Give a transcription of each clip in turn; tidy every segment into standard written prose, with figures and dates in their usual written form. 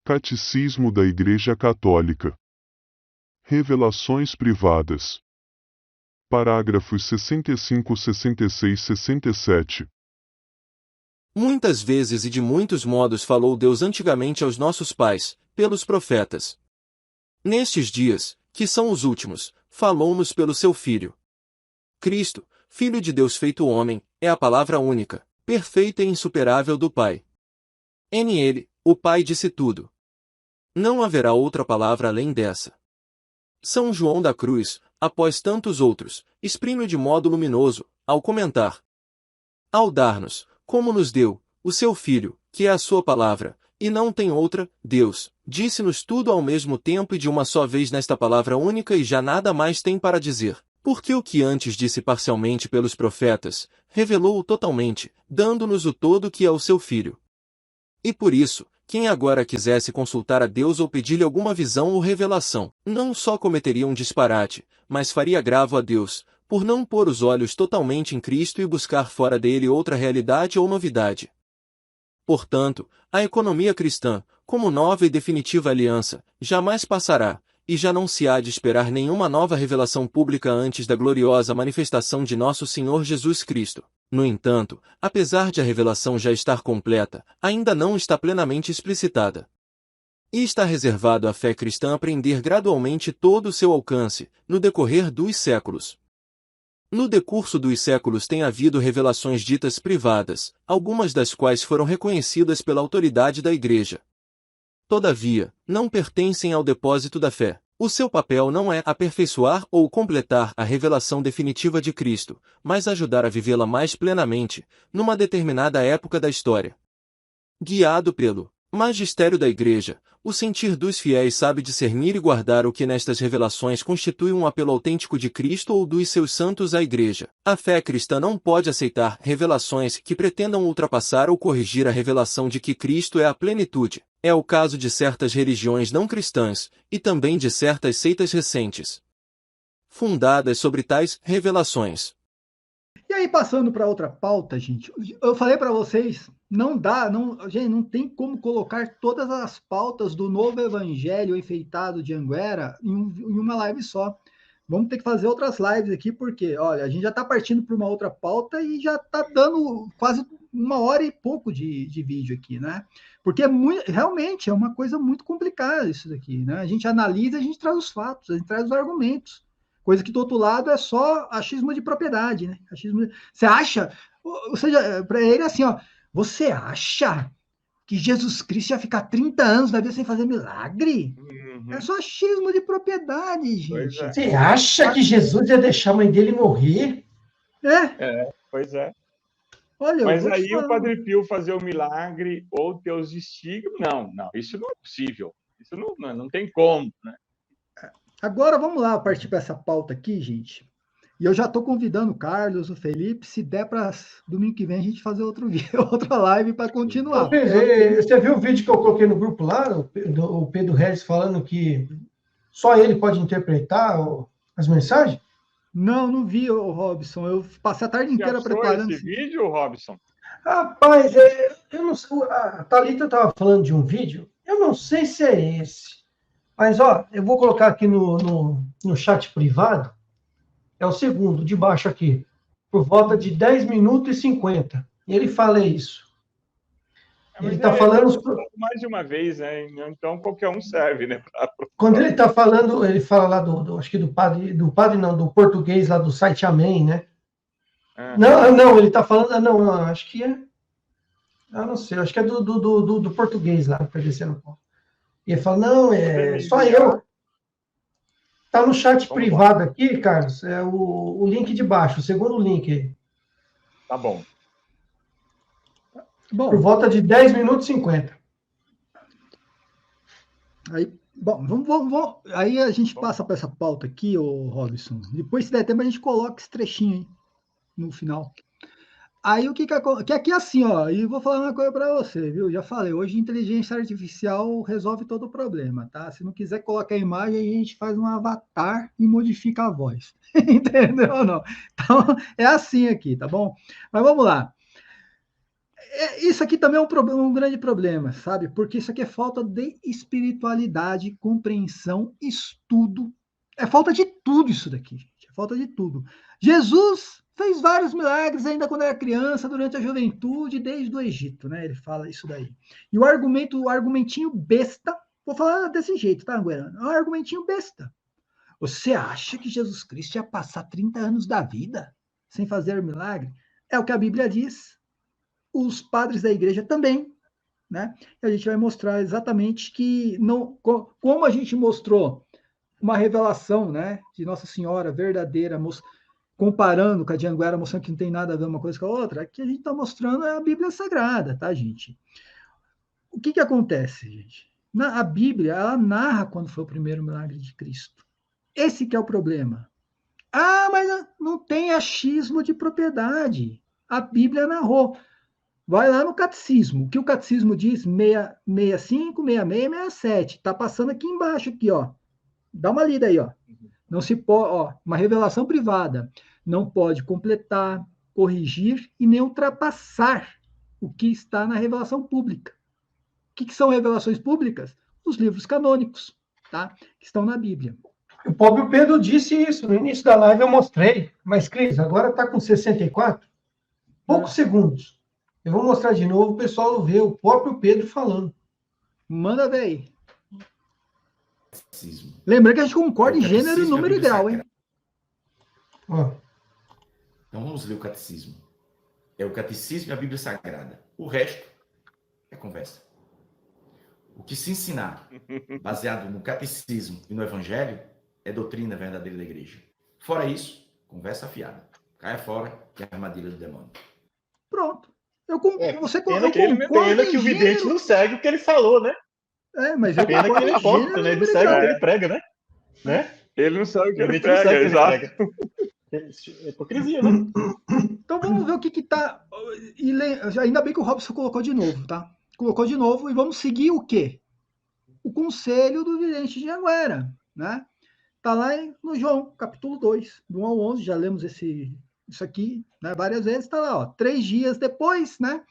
Catecismo da Igreja Católica. Revelações privadas. Parágrafos 65, 66, 67. Muitas vezes e de muitos modos falou Deus antigamente aos nossos pais, pelos profetas. Nestes dias, que são os últimos, falou-nos pelo seu Filho. Cristo, Filho de Deus feito homem, é a palavra única, perfeita e insuperável do Pai. Nele, o Pai disse tudo. Não haverá outra palavra além dessa. São João da Cruz, após tantos outros, exprime de modo luminoso, ao comentar. Ao dar-nos, como nos deu, o seu Filho, que é a sua palavra, e não tem outra, Deus, disse-nos tudo ao mesmo tempo e de uma só vez nesta palavra única e já nada mais tem para dizer, porque o que antes disse parcialmente pelos profetas, revelou-o totalmente, dando-nos o todo que é o seu Filho. E por isso, quem agora quisesse consultar a Deus ou pedir-lhe alguma visão ou revelação, não só cometeria um disparate, mas faria agravo a Deus, por não pôr os olhos totalmente em Cristo e buscar fora dele outra realidade ou novidade. Portanto, a economia cristã, como nova e definitiva aliança, jamais passará, e já não se há de esperar nenhuma nova revelação pública antes da gloriosa manifestação de nosso Senhor Jesus Cristo. No entanto, apesar de a revelação já estar completa, ainda não está plenamente explicitada. E está reservado à fé cristã aprender gradualmente todo o seu alcance, no decorrer dos séculos. No decurso dos séculos tem havido revelações ditas privadas, algumas das quais foram reconhecidas pela autoridade da Igreja. Todavia, não pertencem ao depósito da fé. O seu papel não é aperfeiçoar ou completar a revelação definitiva de Cristo, mas ajudar a vivê-la mais plenamente, numa determinada época da história. Guiado pelo magistério da Igreja, o sentir dos fiéis sabe discernir e guardar o que nestas revelações constitui um apelo autêntico de Cristo ou dos seus santos à Igreja. A fé cristã não pode aceitar revelações que pretendam ultrapassar ou corrigir a revelação de que Cristo é a plenitude. É o caso de certas religiões não cristãs, e também de certas seitas recentes, fundadas sobre tais revelações. E aí, passando para outra pauta, gente, eu falei para vocês, gente, não tem como colocar todas as pautas do novo evangelho enfeitado de Anguera em uma live só. Vamos ter que fazer outras lives aqui, porque, olha, a gente já está partindo para uma outra pauta e já está dando quase 1 hora e pouco de vídeo aqui, né? Porque realmente é uma coisa muito complicada isso daqui, né? A gente analisa, a gente traz os fatos, a gente traz os argumentos. Coisa que do outro lado é só achismo de propriedade, né? Você acha, ou seja, para ele é assim, ó, você acha que Jesus Cristo ia ficar 30 anos na vida sem fazer milagre? Uhum. É só achismo de propriedade, gente. Você acha que Jesus ia deixar a mãe dele morrer? Pois é. Olha, mas aí o Padre Pio fazer o milagre ou ter os estigmas, não, isso não é possível. Isso não tem como, né? Agora vamos lá partir para essa pauta aqui, gente. E eu já estou convidando o Carlos, o Felipe, se der para domingo que vem a gente fazer outra live para continuar. Você viu o vídeo que eu coloquei no grupo lá, o Pedro Regis falando que só ele pode interpretar as mensagens? Não vi, Robson. Eu passei a tarde inteira preparando esse vídeo, Robson? Rapaz, eu não sei. A Thalita estava falando de um vídeo, eu não sei se é esse. Mas, ó, eu vou colocar aqui no chat privado. É o segundo, de baixo aqui. Por volta de 10 minutos e 50. E ele fala isso. Ele está falando... mais de uma vez, né? Então, qualquer um serve, né? Quando ele está falando, ele fala lá acho que do português lá do site Amém, né? Não, ele está falando... Não, acho que é... Eu não sei, acho que é do português lá, para descer no ponto. E ele fala, não, só eu. Está no chat privado aqui, Carlos, é o link de baixo, o segundo link aí. Tá bom. Por volta de 10 minutos e 50. Aí, vamos, aí a gente passa para essa pauta aqui, ô Robson. Depois, se der tempo, a gente coloca esse trechinho aí no final. Aí o que aqui é assim, ó, e vou falar uma coisa para você, viu? Já falei, hoje inteligência artificial resolve todo o problema, tá? Se não quiser colocar a imagem, a gente faz um avatar e modifica a voz. Entendeu ou não? Então, é assim aqui, tá bom? Mas vamos lá. Isso aqui também é um grande problema, sabe? Porque isso aqui é falta de espiritualidade, compreensão, estudo. É falta de tudo isso daqui, gente. É falta de tudo. Jesus fez vários milagres ainda quando era criança, durante a juventude, desde o Egito, né? Ele fala isso daí. E o argumentinho besta, vou falar desse jeito, tá, Guerano? É um argumentinho besta. Você acha que Jesus Cristo ia passar 30 anos da vida sem fazer milagre? É o que a Bíblia diz. Os padres da igreja também, né? E a gente vai mostrar exatamente que não, como a gente mostrou uma revelação, né, de Nossa Senhora verdadeira, comparando com a de Anguera, mostrando que não tem nada a ver uma coisa com a outra, aqui a gente está mostrando a Bíblia Sagrada, tá, gente? O que acontece, gente? A Bíblia, ela narra quando foi o primeiro milagre de Cristo. Esse que é o problema. Ah, mas não tem achismo de propriedade. A Bíblia narrou. Vai lá no catecismo. O que o catecismo diz? 65, 66, 67. Está passando aqui embaixo, aqui, ó. Dá uma lida aí, ó. Não se pode, ó, uma revelação privada. Não pode completar, corrigir e nem ultrapassar o que está na revelação pública. O que são revelações públicas? Os livros canônicos, tá? Que estão na Bíblia. O próprio Pedro disse isso. No início da live eu mostrei. Mas, Cris, agora está com 64. Poucos segundos. Eu vou mostrar de novo, o pessoal vê o próprio Pedro falando. Manda ver aí. Lembrando que a gente concorda em gênero, número e grau, hein? Ó. Então vamos ler o catecismo. É o catecismo e a Bíblia Sagrada. O resto é conversa. O que se ensinar, baseado no catecismo e no evangelho, é doutrina verdadeira da igreja. Fora isso, conversa fiada. Caia fora, que é a armadilha do demônio. Pronto. Pena que o vidente não segue o que ele falou, né? Mas pena que ele é hipócrita, né? Ele não segue o que ele prega, né? Ele não sabe o que ele prega, exato. É hipocrisia, né? Então vamos ver o que tá... Ainda bem que o Robson colocou de novo, tá? Colocou de novo e vamos seguir o quê? O conselho do vidente de Anguera, né? Tá lá no João, capítulo 2, do 1 ao 11, já lemos isso aqui, né, várias vezes, tá lá, ó, 3 dias depois, né,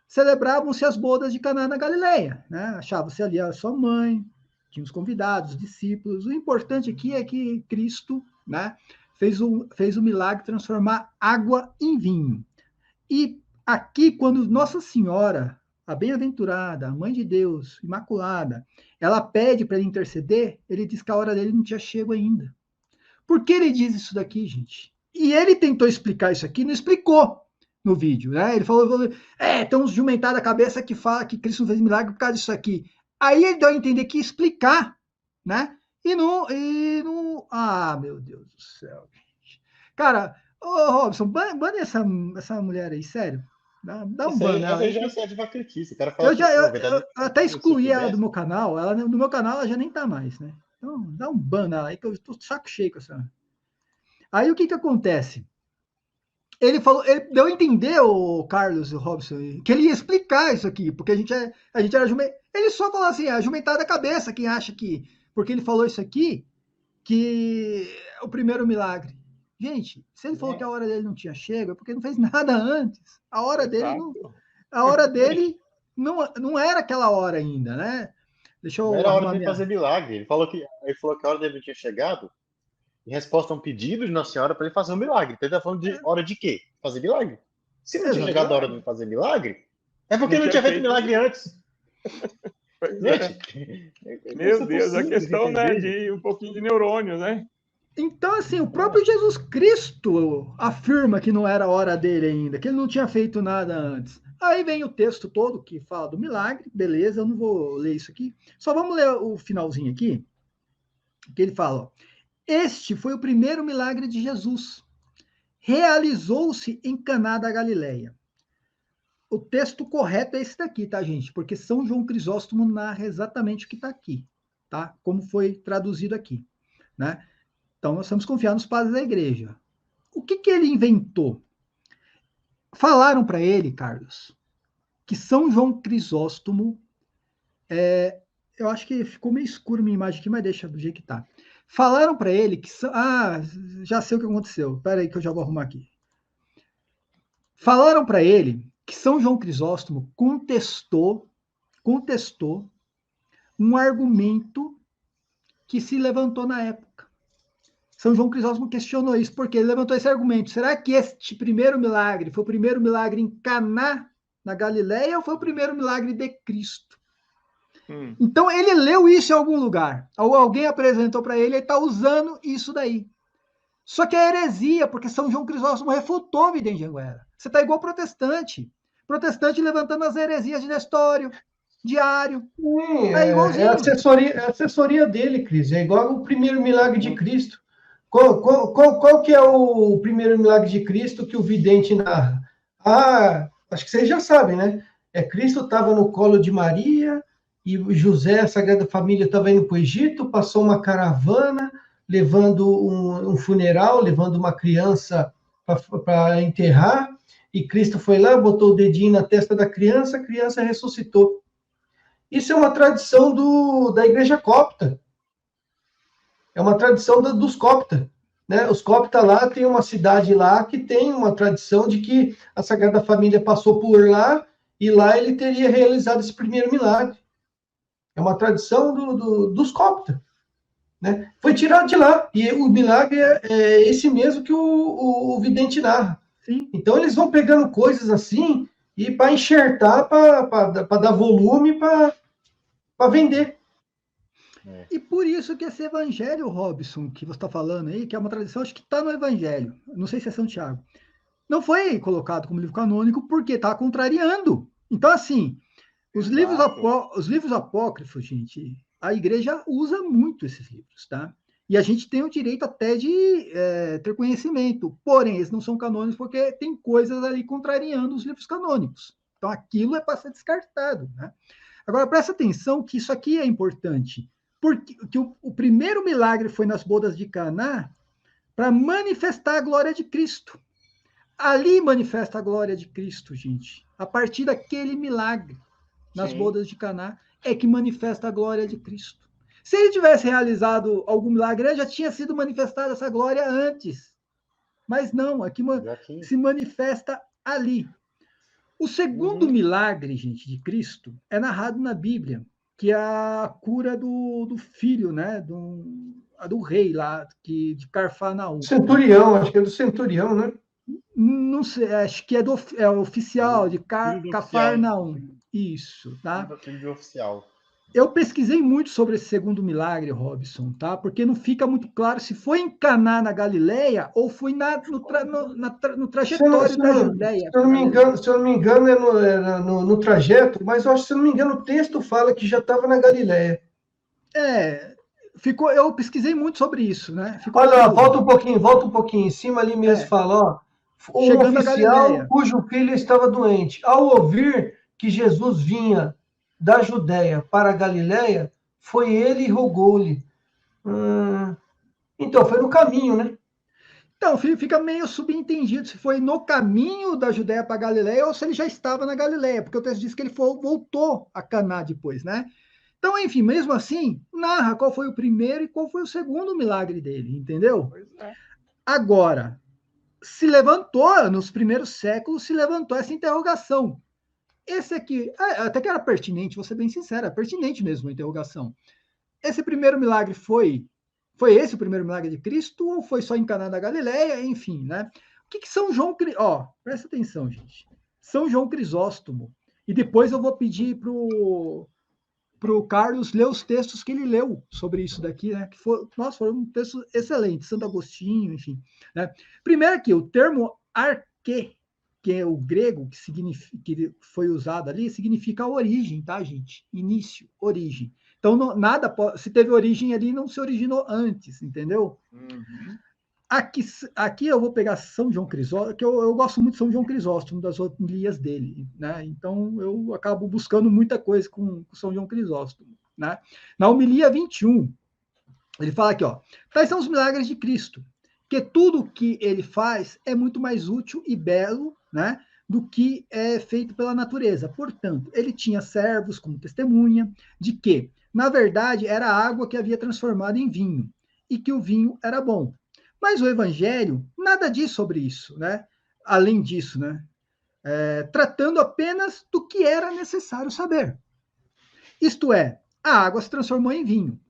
celebravam-se as bodas de Caná na Galileia, né, achava-se ali a sua mãe, tinha os convidados, os discípulos. O importante aqui é que Cristo, né, fez o milagre de transformar água em vinho. E aqui, quando Nossa Senhora, a bem-aventurada, a mãe de Deus, imaculada, ela pede para ele interceder, ele diz que a hora dele não tinha chego ainda. Por que ele diz isso daqui, gente? E ele tentou explicar isso aqui, não explicou no vídeo, né? Ele falou, tem uns jumentados da cabeça que fala que Cristo não fez milagre por causa disso aqui. Aí ele deu a entender que ia explicar, né? E não... Ah, meu Deus do céu, gente. Cara, ô Robson, bane essa mulher aí, sério. Dá um ban nela. Já é de vacritice. Eu até excluí ela do meu canal. No meu canal ela já nem tá mais, né? Então, dá um ban nela aí, que eu tô saco cheio com essa... Aí o que acontece? Ele deu a entender, o Carlos e o Robson, que ele ia explicar isso aqui, porque a gente era jumento. Ele só falou assim, a jumentada da cabeça, quem acha que... Porque ele falou isso aqui, que é o primeiro milagre. Gente, se ele falou que a hora dele não tinha chego, é porque não fez nada antes. A hora dele não era aquela hora ainda, né? Deixa eu... Não era hora de fazer milagre. Ele falou que a hora dele não tinha chegado, em resposta a um pedido de Nossa Senhora para ele fazer um milagre. Então ele está falando de hora de quê? Fazer milagre. Se não tinha chegado a hora de fazer milagre, é porque não tinha feito milagre antes. Gente, meu Deus, a questão, né, de um pouquinho de neurônio, né? Então, assim, o próprio Jesus Cristo afirma que não era a hora dele ainda, que ele não tinha feito nada antes. Aí vem o texto todo que fala do milagre, beleza, eu não vou ler isso aqui. Só vamos ler o finalzinho aqui, que ele fala, ó, este foi o primeiro milagre de Jesus. Realizou-se em Caná da Galileia. O texto correto é esse daqui, tá, gente? Porque São João Crisóstomo narra exatamente o que está aqui, tá? Como foi traduzido aqui, né? Então, nós temos que confiar nos padres da igreja. O que ele inventou? Falaram para ele, Carlos, que São João Crisóstomo... eu acho que ficou meio escuro minha imagem aqui, mas deixa do jeito que está. Falaram para ele que... já sei o que aconteceu. Espera aí que eu já vou arrumar aqui. Falaram para ele que São João Crisóstomo contestou um argumento que se levantou na época. São João Crisóstomo questionou isso, porque ele levantou esse argumento. Será que este primeiro milagre foi o primeiro milagre em Caná, na Galileia, ou foi o primeiro milagre de Cristo? Então, ele leu isso em algum lugar. Alguém apresentou para ele, ele está usando isso daí. Só que é heresia, porque São João Crisóstomo refutou Vidente de Anguera. Você está igual protestante. Protestante levantando as heresias de Nestório, Diário. Sim, é a assessoria dele, Cris. É igual o primeiro milagre de Cristo. Qual que é o primeiro milagre de Cristo que o vidente narra? Acho que vocês já sabem, né? Cristo estava no colo de Maria, e José, a Sagrada Família, estava indo para o Egito, passou uma caravana, levando um funeral, levando uma criança para enterrar, e Cristo foi lá, botou o dedinho na testa da criança, a criança ressuscitou. Isso é uma tradição da Igreja Copta. É uma tradição dos coptas. Né? Os coptas lá, tem uma cidade lá que tem uma tradição de que a Sagrada Família passou por lá, e lá ele teria realizado esse primeiro milagre. É uma tradição dos coptas. Né? Foi tirado de lá, e o milagre é esse mesmo que o vidente narra. Sim. Então eles vão pegando coisas assim, e para enxertar, para dar volume, para vender. E por isso que esse evangelho, Robson, que você está falando aí, que é uma tradição, acho que está no evangelho, não sei se é São Tiago, não foi colocado como livro canônico porque está contrariando. Então, assim, os livros apócrifos, gente, a igreja usa muito esses livros, tá? E a gente tem o direito até de ter conhecimento, porém, eles não são canônicos porque tem coisas ali contrariando os livros canônicos. Então, aquilo é para ser descartado, né? Agora, presta atenção que isso aqui é importante, porque o primeiro milagre foi nas bodas de Caná para manifestar a glória de Cristo. Ali manifesta a glória de Cristo, gente. A partir daquele milagre, nas bodas de Caná, é que manifesta a glória de Cristo. Se ele tivesse realizado algum milagre, já tinha sido manifestada essa glória antes. Mas não, aqui se manifesta ali. O segundo milagre, gente, de Cristo é narrado na Bíblia, que é a cura do filho, né, do rei lá, de Carfanaum. Centurião, acho que é do centurião, né? Não sei, acho que é oficial, de Cafarnaum. Isso, tá? Filho do oficial. Eu pesquisei muito sobre esse segundo milagre, Robson, tá? Porque não fica muito claro se foi em Caná, na Galileia, ou foi no trajetório da Judéia. Se eu não me engano, é no trajeto, mas eu acho que, se eu não me engano, o texto fala que já estava na Galileia. Eu pesquisei muito sobre isso, né? Olha, volta um pouquinho, em cima ali mesmo fala, ó, um oficial cujo filho estava doente. Ao ouvir que Jesus vinha da Judéia para a Galileia, foi ele e rogou-lhe. Então, foi no caminho, né? Então, fica meio subentendido se foi no caminho da Judéia para a Galileia ou se ele já estava na Galileia, porque o texto diz que ele voltou a Caná depois, né? Então, enfim, mesmo assim, narra qual foi o primeiro e qual foi o segundo milagre dele, entendeu? Agora, se levantou, nos primeiros séculos, se levantou essa interrogação. Esse aqui, até que era pertinente, vou ser bem sincero, é pertinente mesmo a interrogação. Esse primeiro milagre foi esse o primeiro milagre de Cristo ou foi só em Caná da Galileia? Enfim, né? O que São João... presta atenção, gente. São João Crisóstomo. E depois eu vou pedir para o Carlos ler os textos que ele leu sobre isso daqui, né? Que foram um texto excelente, Santo Agostinho, enfim. Né? Primeiro aqui, o termo arque, que é o grego que foi usado ali, significa origem, tá, gente? Início, origem. Então, se teve origem ali, não se originou antes, entendeu? Aqui eu vou pegar São João Crisóstomo, que eu gosto muito de São João Crisóstomo, das homilias dele, né? Então, eu acabo buscando muita coisa com São João Crisóstomo, né? Na homilia 21, ele fala aqui, ó, tais são os milagres de Cristo, que tudo que ele faz é muito mais útil e belo, né, do que é feito pela natureza. Portanto, ele tinha servos como testemunha de que, na verdade, era a água que havia transformado em vinho, e que o vinho era bom. Mas o Evangelho, nada diz sobre isso, né? Além disso, né? tratando apenas do que era necessário saber. Isto é, a água se transformou em vinho.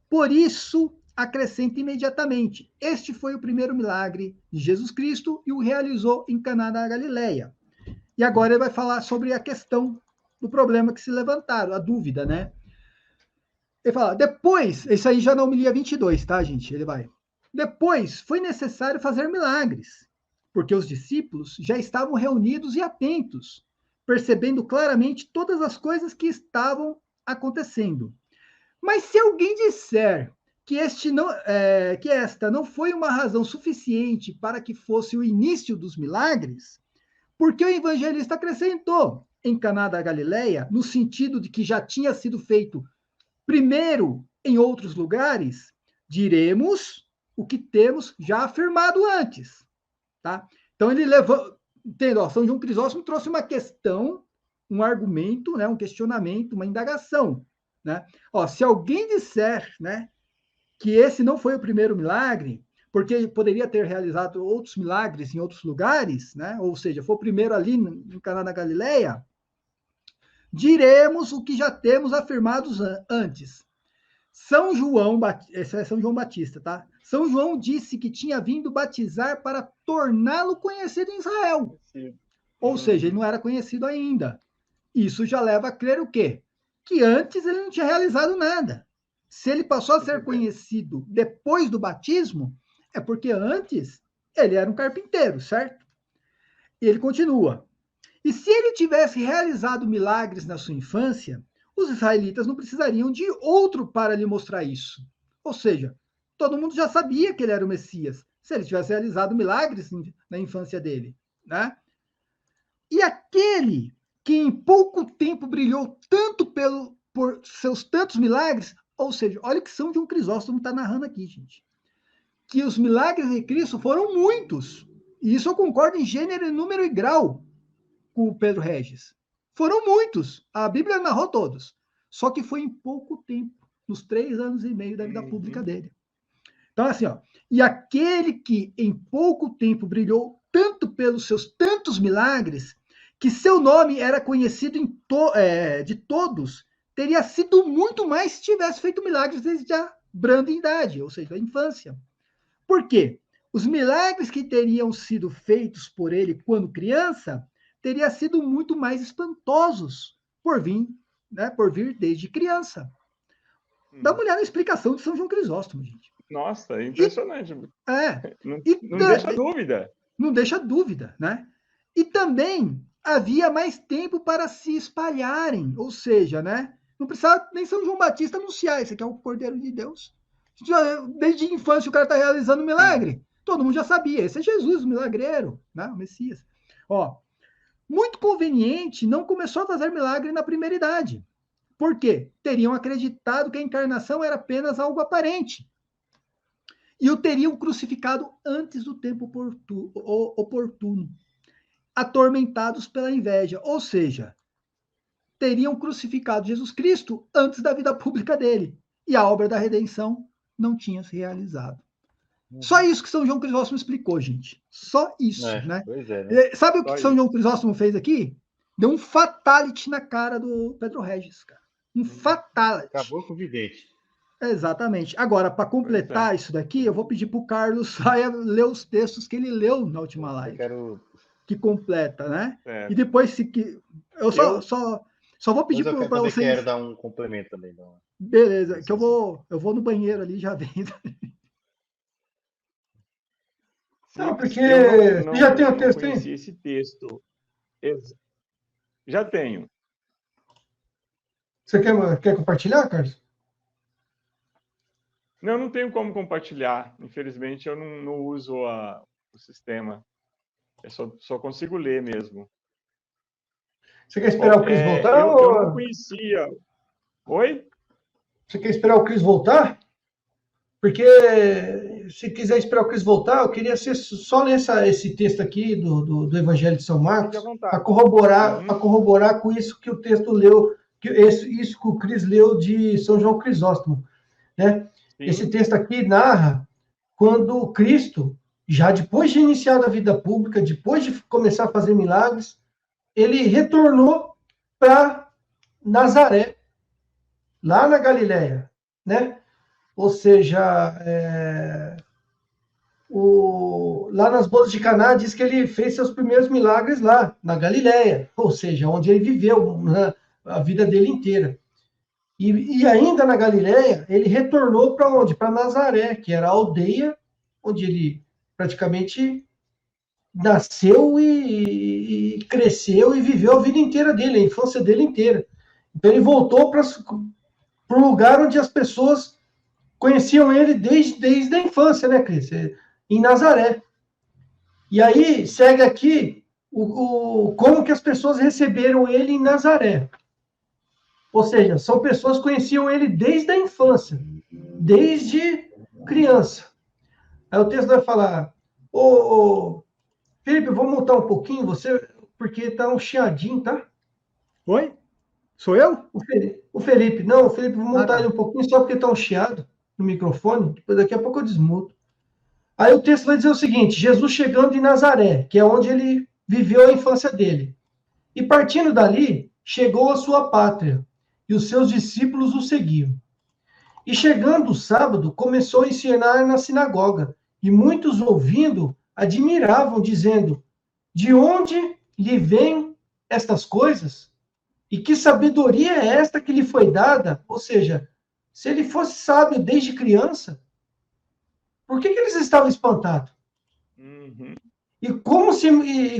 Por isso, acrescenta imediatamente: este foi o primeiro milagre de Jesus Cristo e o realizou em Caná da Galileia. E agora ele vai falar sobre a questão do problema que se levantaram, a dúvida, né? Ele fala, depois, isso aí já na homilia 22, tá, gente? Ele vai. Depois, foi necessário fazer milagres, porque os discípulos já estavam reunidos e atentos, percebendo claramente todas as coisas que estavam acontecendo. Mas se alguém disser que esta não foi uma razão suficiente para que fosse o início dos milagres, porque o evangelista acrescentou em Caná da Galileia, no sentido de que já tinha sido feito primeiro em outros lugares, diremos o que temos já afirmado antes. Tá? Então ele levou, entendeu? São João Crisóstomo trouxe uma questão, um argumento, né, um questionamento, uma indagação. Né? Se alguém disser, né, que esse não foi o primeiro milagre, porque ele poderia ter realizado outros milagres em outros lugares, né? Ou seja, foi o primeiro ali no Caná da Galileia, diremos o que já temos afirmados antes. São João Batista, tá? São João disse que tinha vindo batizar para torná-lo conhecido em Israel. Sim. Ou seja, ele não era conhecido ainda. Isso já leva a crer o quê? Que antes ele não tinha realizado nada. Se ele passou a ser conhecido depois do batismo, é porque antes ele era um carpinteiro, certo? E ele continua. E se ele tivesse realizado milagres na sua infância, os israelitas não precisariam de outro para lhe mostrar isso. Ou seja, todo mundo já sabia que ele era o Messias, se ele tivesse realizado milagres na infância dele. Né? E aquele que em pouco tempo brilhou tanto por seus tantos milagres, ou seja, olha o que São João Crisóstomo está narrando aqui, gente. Que os milagres de Cristo foram muitos. E isso eu concordo em gênero, número e grau com o Pedro Regis. Foram muitos. A Bíblia narrou todos. Só que foi em pouco tempo, nos 3 anos e meio da vida pública dele. Então, assim, e aquele que em pouco tempo brilhou tanto pelos seus tantos milagres, que seu nome era conhecido de todos, teria sido muito mais se tivesse feito milagres desde a branda idade, ou seja, da infância. Por quê? Os milagres que teriam sido feitos por ele quando criança teriam sido muito mais espantosos por vir desde criança. Dá uma olhada na explicação de São João Crisóstomo, gente. Nossa, é impressionante. Não deixa dúvida. Não deixa dúvida, né? E também havia mais tempo para se espalharem, ou seja, né? Não precisava nem São João Batista anunciar, esse aqui é o Cordeiro de Deus. Desde a infância o cara está realizando um milagre. Todo mundo já sabia. Esse é Jesus, o milagreiro, né? O Messias. Muito conveniente, não começou a fazer milagre na primeira idade. Por quê? Teriam acreditado que a encarnação era apenas algo aparente. E o teriam crucificado antes do tempo oportuno. Atormentados pela inveja. Ou seja, teriam crucificado Jesus Cristo antes da vida pública dele. E a obra da redenção não tinha se realizado. Só isso que São João Crisóstomo explicou, gente. Só isso, né? Pois é, né? Sabe o que São João Crisóstomo fez aqui? Deu um fatality na cara do Pedro Regis, cara. Um fatality. Acabou com o vidente. Exatamente. Agora, para completar isso daqui, eu vou pedir para o Carlos Saia ler os textos que ele leu na última live. Que completa, né? E depois, eu só vou pedir para vocês... Eu quero dar um complemento também. Beleza, que eu vou no banheiro ali, já vem. Não, porque já tem o texto aí? Esse texto. Já tenho. Você quer compartilhar, Carlos? Não tenho como compartilhar. Infelizmente, eu não uso o sistema. Eu só consigo ler mesmo. Você quer esperar o Cris voltar? Eu não conhecia. Oi? Você quer esperar o Cris voltar? Porque se quiser esperar o Cris voltar, eu queria só ler esse texto aqui do Evangelho de São Marcos para corroborar com isso que o texto leu, isso que o Cris leu de São João Crisóstomo. Né? Esse texto aqui narra quando Cristo, já depois de iniciar a vida pública, depois de começar a fazer milagres, ele retornou para Nazaré, lá na Galileia, né? Ou seja, lá nas bodas de Caná diz que ele fez seus primeiros milagres lá, na Galileia, ou seja, onde ele viveu, né, a vida dele inteira. E ainda na Galileia, ele retornou para onde? Para Nazaré, que era a aldeia onde ele praticamente nasceu e cresceu e viveu a vida inteira dele, a infância dele inteira. Então ele voltou para o lugar onde as pessoas conheciam ele desde a infância, né, Cris? Em Nazaré. E aí segue aqui como que as pessoas receberam ele em Nazaré. Ou seja, são pessoas que conheciam ele desde a infância, desde criança. Aí o texto vai falar, Felipe, vamos montar um pouquinho, porque tá um chiadinho, tá? Oi? Sou eu? O Felipe, vou montar ele um pouquinho só porque tá um chiado no microfone, depois daqui a pouco eu desmuto. Aí o texto vai dizer o seguinte, Jesus chegando em Nazaré, que é onde ele viveu a infância dele. E partindo dali, chegou à sua pátria, e os seus discípulos o seguiam. E chegando o sábado, começou a ensinar na sinagoga, e muitos ouvindo, admiravam, dizendo, de onde lhe vêm estas coisas? E que sabedoria é esta que lhe foi dada? Ou seja, se ele fosse sábio desde criança, por que eles estavam espantados? Uhum. E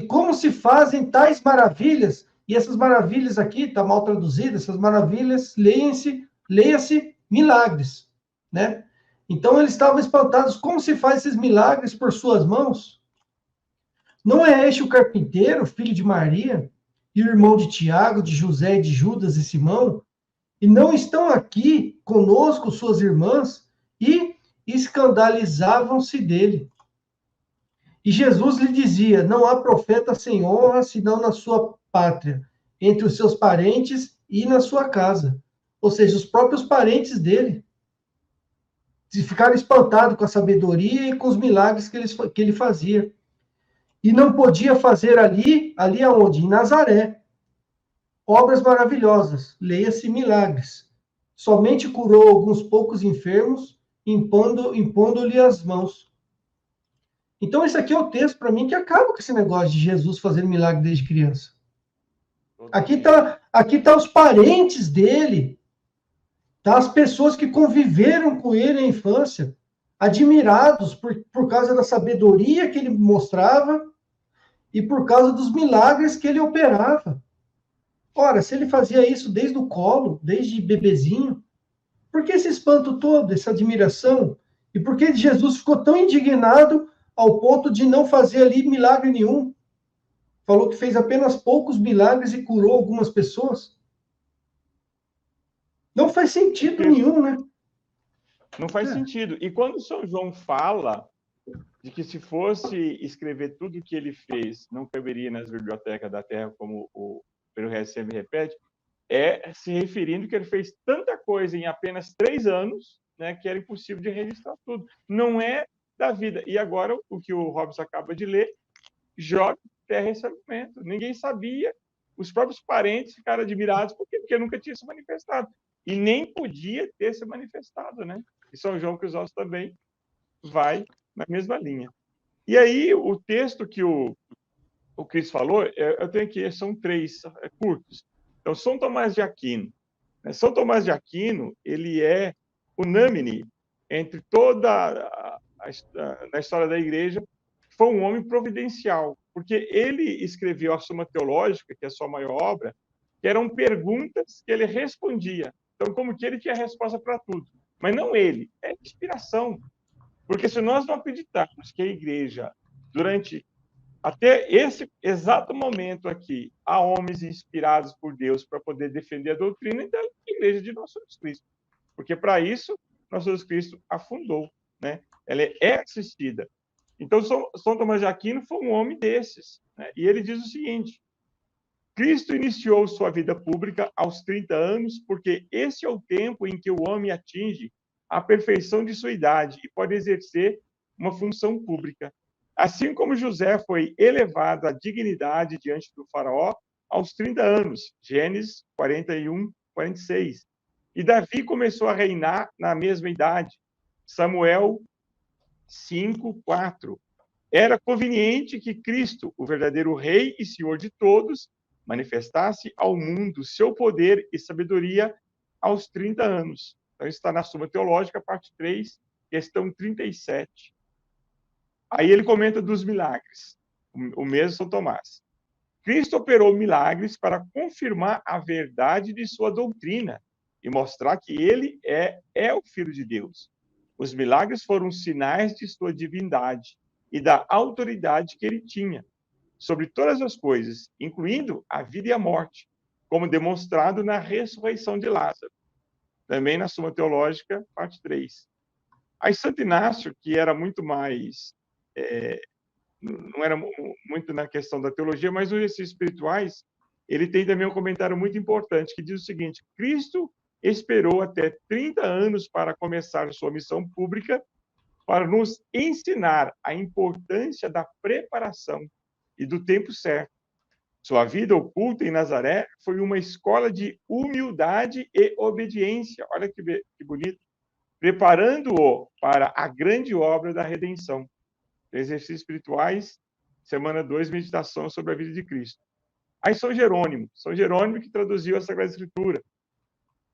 como se fazem tais maravilhas? E essas maravilhas aqui, está mal traduzido, essas maravilhas, leia-se milagres, né? Então eles estavam espantados, como se faz esses milagres por suas mãos? Não é este o carpinteiro, filho de Maria, e irmão de Tiago, de José, de Judas e Simão? E não estão aqui conosco suas irmãs? E escandalizavam-se dele. E Jesus lhe dizia, não há profeta sem honra, senão na sua pátria, entre os seus parentes e na sua casa. Ou seja, os próprios parentes dele ficaram espantados com a sabedoria e com os milagres que ele fazia. E não podia fazer ali aonde? Em Nazaré. Obras maravilhosas, leia-se milagres. Somente curou alguns poucos enfermos, impondo-lhe as mãos. Então, esse aqui é o texto, para mim, que acaba com esse negócio de Jesus fazendo milagre desde criança. Aqui tá os parentes dele, tá? As pessoas que conviveram com ele na infância, admirados por causa da sabedoria que ele mostrava e por causa dos milagres que ele operava. Ora, se ele fazia isso desde o colo, desde bebezinho, por que esse espanto todo, essa admiração? E por que Jesus ficou tão indignado ao ponto de não fazer ali milagre nenhum? Falou que fez apenas poucos milagres e curou algumas pessoas. Não faz sentido nenhum, né? Não faz sentido. E quando São João fala de que se fosse escrever tudo o que ele fez, não caberia nas bibliotecas da Terra, como o Pedro Reis sempre repete, é se referindo que ele fez tanta coisa em apenas 3 anos, né, que era impossível de registrar tudo. Não é da vida. E agora, o que o Robson acaba de ler, joga terra esse argumento. Ninguém sabia. Os próprios parentes ficaram admirados porque nunca tinha se manifestado. E nem podia ter se manifestado, né? E São João Crisóstomo também vai na mesma linha. E aí, o texto que o Cris falou, eu tenho aqui, são 3 curtos. Então, São Tomás de Aquino. São Tomás de Aquino, ele é unânime entre toda na história da igreja, foi um homem providencial, porque ele escreveu a Suma Teológica, que é a sua maior obra, que eram perguntas que ele respondia. Então, como que ele tinha resposta para tudo. Mas não ele, é inspiração. Porque se nós não acreditarmos que a igreja, durante até esse exato momento aqui, há homens inspirados por Deus para poder defender a doutrina, então é a igreja de Nosso Jesus Cristo. Porque para isso, Nosso Jesus Cristo afundou, né? Ela é assistida. Então, São Tomás de Aquino foi um homem desses, né? E ele diz o seguinte: Cristo iniciou sua vida pública aos 30 anos, porque esse é o tempo em que o homem atinge a perfeição de sua idade e pode exercer uma função pública. Assim como José foi elevado à dignidade diante do faraó, aos 30 anos. Gênesis 41, 46. E Davi começou a reinar na mesma idade. Samuel 5, 4. Era conveniente que Cristo, o verdadeiro Rei e Senhor de todos, manifestasse ao mundo seu poder e sabedoria aos 30 anos. Então, isso está na Suma Teológica, parte 3, questão 37. Aí ele comenta dos milagres, o mesmo São Tomás. Cristo operou milagres para confirmar a verdade de sua doutrina e mostrar que ele é o Filho de Deus. Os milagres foram sinais de sua divindade e da autoridade que ele tinha sobre todas as coisas, incluindo a vida e a morte, como demonstrado na ressurreição de Lázaro. Também na Suma Teológica, parte 3. Aí Santo Inácio, que era muito mais... não era muito na questão da teologia, mas nos exercícios espirituais, ele tem também um comentário muito importante, que diz o seguinte: Cristo esperou até 30 anos para começar sua missão pública, para nos ensinar a importância da preparação e do tempo certo. Sua vida oculta em Nazaré foi uma escola de humildade e obediência. Olha que bonito. Preparando-o para a grande obra da redenção. Exercícios espirituais, semana 2, meditação sobre a vida de Cristo. Aí São Jerônimo que traduziu a Sagrada Escritura.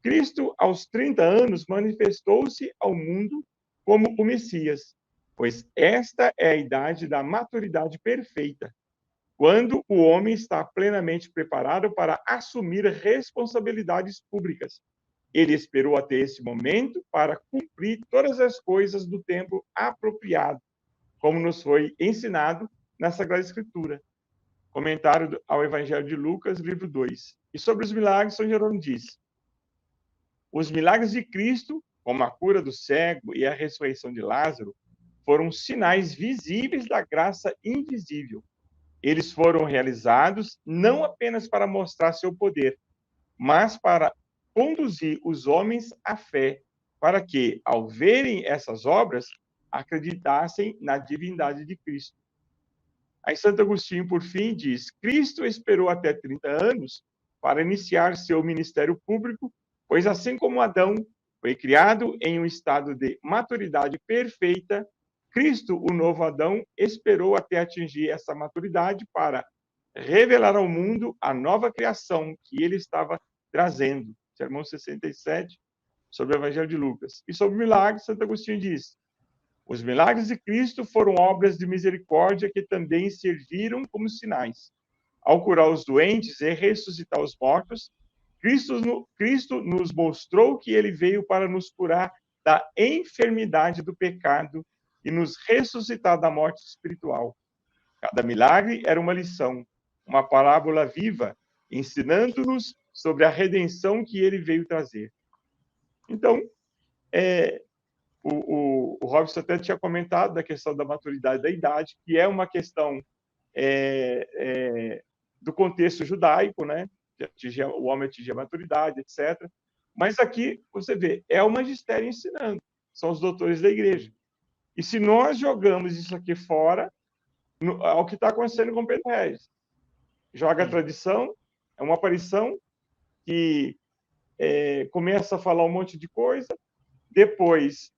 Cristo, aos 30 anos, manifestou-se ao mundo como o Messias, pois esta é a idade da maturidade perfeita, quando o homem está plenamente preparado para assumir responsabilidades públicas. Ele esperou até esse momento para cumprir todas as coisas do tempo apropriado, como nos foi ensinado na Sagrada Escritura. Comentário ao Evangelho de Lucas, livro 2. E sobre os milagres, São Jerônimo diz: os milagres de Cristo, como a cura do cego e a ressurreição de Lázaro, foram sinais visíveis da graça invisível. Eles foram realizados não apenas para mostrar seu poder, mas para conduzir os homens à fé, para que, ao verem essas obras, acreditassem na divindade de Cristo. Aí Santo Agostinho, por fim, diz: Cristo esperou até 30 anos para iniciar seu ministério público, pois assim como Adão foi criado em um estado de maturidade perfeita, Cristo, o novo Adão, esperou até atingir essa maturidade para revelar ao mundo a nova criação que ele estava trazendo. Sermão 67, sobre o Evangelho de Lucas. E sobre milagres, Santo Agostinho diz: os milagres de Cristo foram obras de misericórdia que também serviram como sinais. Ao curar os doentes e ressuscitar os mortos, Cristo nos mostrou que ele veio para nos curar da enfermidade do pecado e nos ressuscitar da morte espiritual. Cada milagre era uma lição, uma parábola viva, ensinando-nos sobre a redenção que ele veio trazer. Então, o Robson até tinha comentado da questão da maturidade da idade, que é uma questão do contexto judaico, né? O homem atingir a maturidade, etc. Mas aqui, você vê, é o magistério ensinando, são os doutores da igreja. E se nós jogamos isso aqui fora, é o que está acontecendo com Pedro Regis. Joga a tradição, é uma aparição que começa a falar um monte de coisa, depois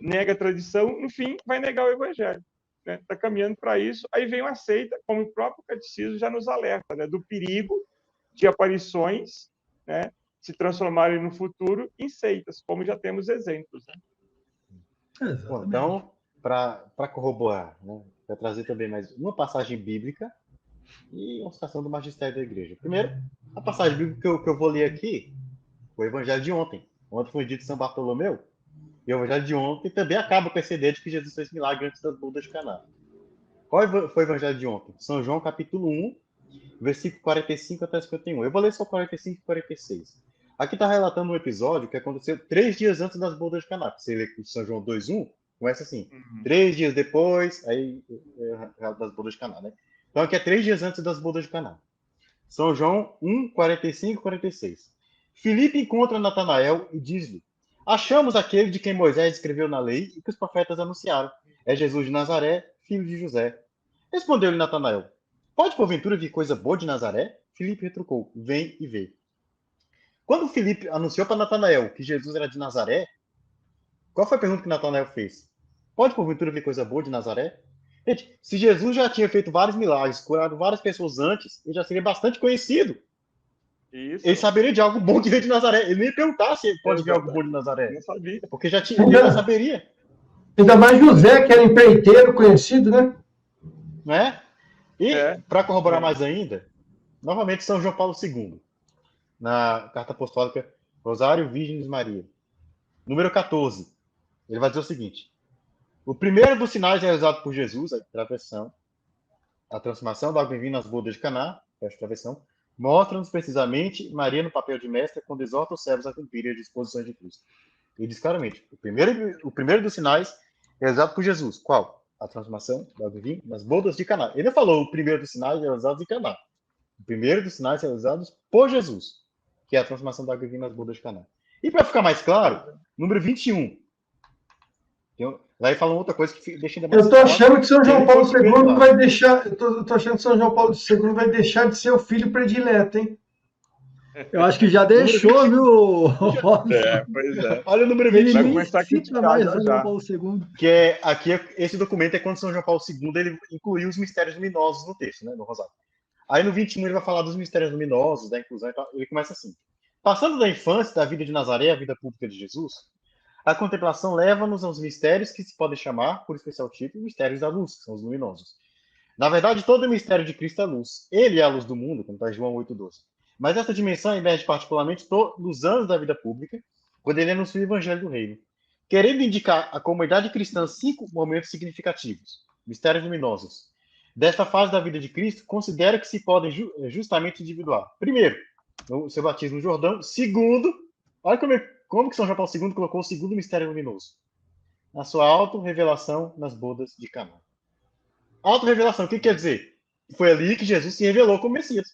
nega a tradição, no fim, vai negar o evangelho. Está caminhando para isso. Aí vem uma seita, como o próprio catecismo já nos alerta, né, do perigo de aparições, né, se transformarem no futuro em seitas, como já temos exemplos. Né? Bom, então, para corroborar, né, para trazer também mais uma passagem bíblica e uma citação do magistério da igreja. Primeiro, a passagem bíblica que eu vou ler aqui, o Evangelho de ontem. Ontem foi o dia de São Bartolomeu, e o Evangelho de ontem também acaba com essa ideia de que Jesus fez milagre antes das bodas de Caná. Qual foi o Evangelho de ontem? São João, capítulo 1, versículo 45 até 51. Eu vou ler só 45 e 46. Aqui está relatando um episódio que aconteceu 3 dias antes das bodas de Caná. Você lê que São João 2:1 começa assim: 3 dias depois, aí das bodas de Caná, né? Então aqui é 3 dias antes das bodas de Caná. São João 1, 45 e 46. Filipe encontra Natanael e diz-lhe: achamos aquele de quem Moisés escreveu na lei e que os profetas anunciaram. É Jesus de Nazaré, filho de José. Respondeu-lhe Natanael: pode porventura vir coisa boa de Nazaré? Filipe retrucou: vem e vê. Quando Filipe anunciou para Natanael que Jesus era de Nazaré, qual foi a pergunta que Natanael fez? Pode, porventura, ver coisa boa de Nazaré? Gente, se Jesus já tinha feito vários milagres, curado várias pessoas antes, ele já seria bastante conhecido. Isso. Ele saberia de algo bom que veio de Nazaré. Ele nem ia perguntar se pode ver algo bom de Nazaré. Não sabia. Porque ele já saberia. Ainda mais José, que era empreiteiro conhecido, né? Né? E, para corroborar mais ainda, novamente São João Paulo II, na Carta Apostólica Rosário Virgens Maria, número 14, ele vai dizer o seguinte: o primeiro dos sinais realizados por Jesus, a travessão, a transformação da água em vinho nas bodas de Caná, esta travessão, mostra-nos precisamente Maria no papel de mestra quando exorta os servos a cumprirem as disposições de Cristo. Ele diz claramente: o primeiro dos sinais realizados por Jesus, qual? A transformação da água em vinho nas bodas de Caná. Ele não falou o primeiro dos sinais realizados em Caná. O primeiro dos sinais realizados por Jesus, que é a transformação da água em vinho nas bodas de Caná. E para ficar mais claro, número 21. Lá ele fala outra coisa que deixa ainda mais. Eu tô achando que São João Paulo II vai deixar. Eu tô achando que São João Paulo II vai deixar de ser o filho predileto, hein? Eu acho que já deixou, viu? Pois é. Olha o número 21. Vai começar a criticar mais já, São já. João Paulo II. Que é, aqui, esse documento é quando São João Paulo II ele incluiu os mistérios luminosos no texto, né, no Rosário. Aí no 21 ele vai falar dos mistérios luminosos, da inclusão e tal. Ele começa assim: passando da infância, da vida de Nazaré, a vida pública de Jesus, a contemplação leva-nos aos mistérios que se podem chamar, por especial título, mistérios da luz, que são os luminosos. Na verdade, todo o mistério de Cristo é luz. Ele é a luz do mundo, como está em João 8,12. Mas essa dimensão emerge particularmente nos anos da vida pública, quando ele anuncia o Evangelho do Reino, querendo indicar à comunidade cristã 5 momentos significativos, mistérios luminosos. Desta fase da vida de Cristo, considera que se podem justamente individuar. Primeiro, o seu batismo no Jordão. Segundo, olha como que São João Paulo II colocou o segundo mistério luminoso. A sua auto-revelação nas bodas de Caná. Auto-revelação, o que quer dizer? Foi ali que Jesus se revelou como Messias.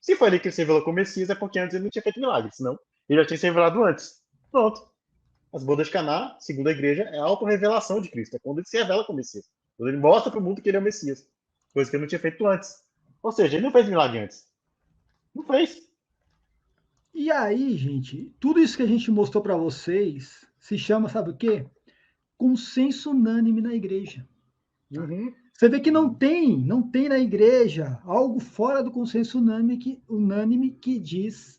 Se foi ali que ele se revelou como Messias, é porque antes ele não tinha feito milagre, senão ele já tinha se revelado antes. Pronto. As bodas de Caná, segundo a igreja, é a auto-revelação de Cristo. É quando ele se revela como Messias. Quando ele mostra para o mundo que ele é o Messias. Coisa que ele não tinha feito antes. Ou seja, ele não fez milagre antes. Não fez. E aí, gente, tudo isso que a gente mostrou para vocês se chama, sabe o quê? Consenso unânime na igreja. Uhum. Você vê que não tem na igreja algo fora do consenso unânime que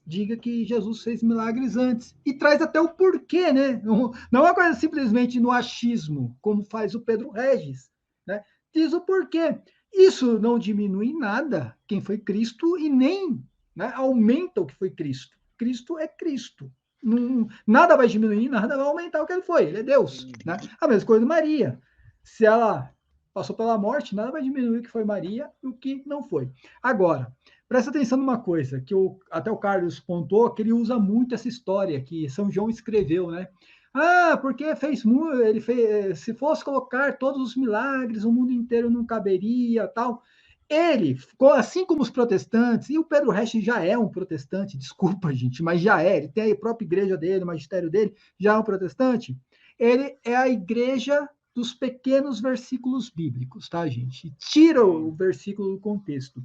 diga que Jesus fez milagres antes. E traz até o porquê, né? Não é uma coisa simplesmente no achismo, como faz o Pedro Regis, né? Diz o porquê. Isso não diminui em nada quem foi Cristo e nem, né, aumenta o que foi Cristo. Cristo é Cristo. Nada vai diminuir, nada vai aumentar o que ele foi. Ele é Deus. Né? A mesma coisa de Maria. Se ela passou pela morte, nada vai diminuir o que foi Maria e o que não foi. Agora, presta atenção numa coisa, que até o Carlos pontuou, que ele usa muito essa história que São João escreveu, né? Porque ele fez, se fosse colocar todos os milagres, o mundo inteiro não caberia, tal. Ele ficou assim como os protestantes, e o Pedro Resch já é um protestante, desculpa, gente, mas já é. Ele tem a própria igreja dele, o magistério dele, já é um protestante. Ele é a igreja dos pequenos versículos bíblicos, tá, gente? Tira o versículo do contexto.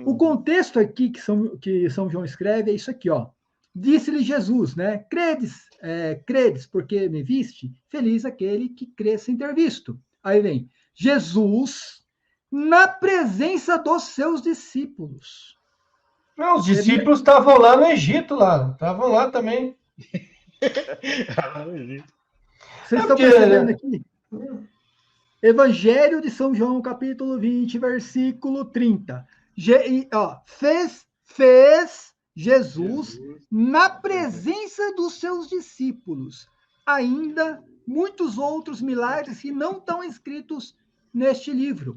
O contexto aqui que São João escreve é isso aqui, ó. Disse-lhe Jesus, né? Credes porque me viste? Feliz aquele que crê sem ter visto. Aí vem, Jesus na presença dos seus discípulos. Não, os discípulos estavam lá no Egito, lá. Estavam lá também. Vocês estão percebendo aqui? Evangelho de São João, capítulo 20, versículo 30. Fez Jesus na presença dos seus discípulos ainda muitos outros milagres que não estão escritos neste livro.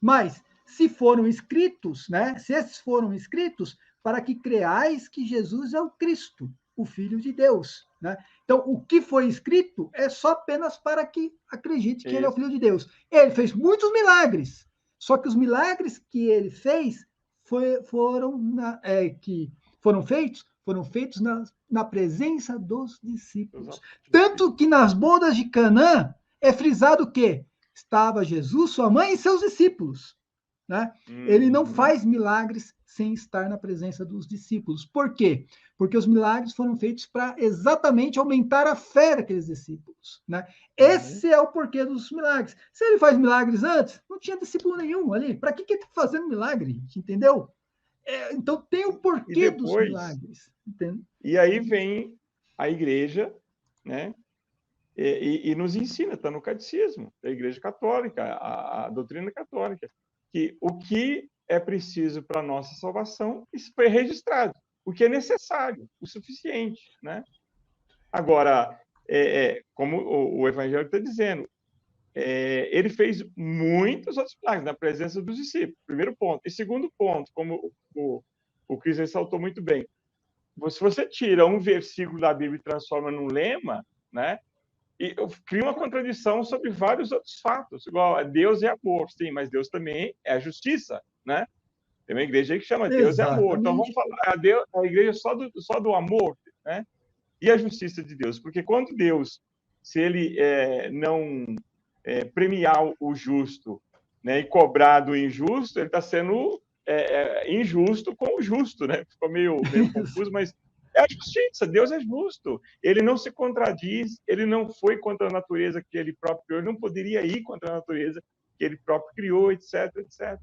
Mas se foram escritos, né? Se esses foram escritos, para que creais que Jesus é o Cristo, o Filho de Deus, né? Então, o que foi escrito é só apenas para que acredite que ele é o Filho de Deus. Ele fez muitos milagres, só que os milagres que ele fez foram feitos na presença dos discípulos. Tanto que nas bodas de Canaã é frisado que estava Jesus, sua mãe e seus discípulos. né? Ele não faz milagres sem estar na presença dos discípulos. Por quê? Porque os milagres foram feitos para exatamente aumentar a fé daqueles discípulos, né? Esse é o porquê dos milagres. Se ele faz milagres antes, não tinha discípulo nenhum ali. Para que ele está fazendo milagre? Entendeu? Então tem o porquê dos milagres. Entende? E aí vem a igreja, né? E nos ensina, está no catecismo da Igreja Católica, a doutrina católica, que o que é preciso para a nossa salvação, isso foi registrado, o que é necessário, o suficiente, né? Agora, como o Evangelho está dizendo, ele fez muitos outros milagres na presença dos discípulos, primeiro ponto. E segundo ponto, como o Cris ressaltou muito bem, se você tira um versículo da Bíblia e transforma num lema, né? E cria uma contradição sobre vários outros fatos, igual Deus é amor, sim, mas Deus também é a justiça, né? Tem uma igreja aí que chama Deus é amor, então vamos falar a igreja só do amor, né? E a justiça de Deus, porque quando Deus, se ele não premiar o justo, né, e cobrar do injusto, ele está sendo injusto com o justo, né? Ficou meio confuso, mas é a justiça, Deus é justo. Ele não se contradiz, ele não foi contra a natureza que ele próprio criou, ele não poderia ir contra a natureza que ele próprio criou, etc, etc.